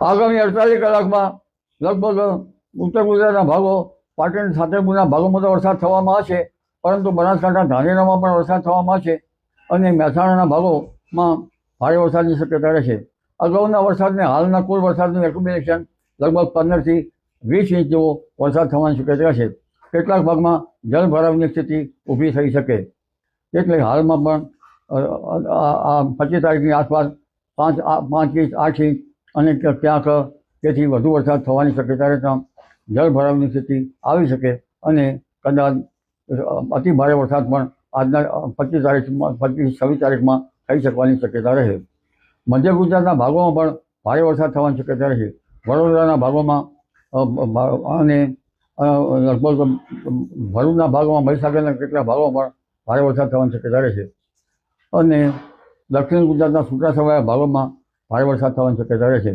આગામી 48 કલાકમાં લગભગ ઉત્તર ગુજરાતના ભાગો, પાટણ છોટાઉદેપુરના ભાગોમાં તો વરસાદ થવામાં આવશે, પરંતુ બનાસકાંઠા ધાનેરામાં પણ વરસાદ થવામાં આવશે અને મહેસાણાના ભાગોમાં ભારે વરસાદની શક્યતા રહેશે. અગાઉના વરસાદને હાલના કુલ વરસાદનું એક્યુમ્યુલેશન લગભગ 15 થી 20 ઇંચ જેવો વરસાદ થવાની શક્યતા છે. કેટલાક ભાગમાં જળભરાવની સ્થિતિ ઊભી થઈ શકે. એટલે હાલમાં પણ આ 25 તારીખની આસપાસ 5 ઇંચ 8 ઇંચ અને ક્યાંક તેથી વધુ વરસાદ થવાની શક્યતા રહેતા જળભરાવની સ્થિતિ આવી શકે અને કદાચ અતિ ભારે વરસાદ પણ આજના 25 તારીખમાં 26 તારીખમાં થઈ શકવાની શક્યતા રહે. મધ્ય ગુજરાતના ભાગોમાં પણ ભારે વરસાદ થવાની શક્યતા રહે. વડોદરાના ભાગોમાં અને લગભગ ભરૂચના ભાગોમાં, મહીસાગરના કેટલાક ભાગોમાં પણ ભારે વરસાદ થવાની શક્યતા રહેશે અને દક્ષિણ ગુજરાતના છૂટાછવાયા ભાગોમાં ભારે વરસાદ થવાની શક્યતા રહેશે.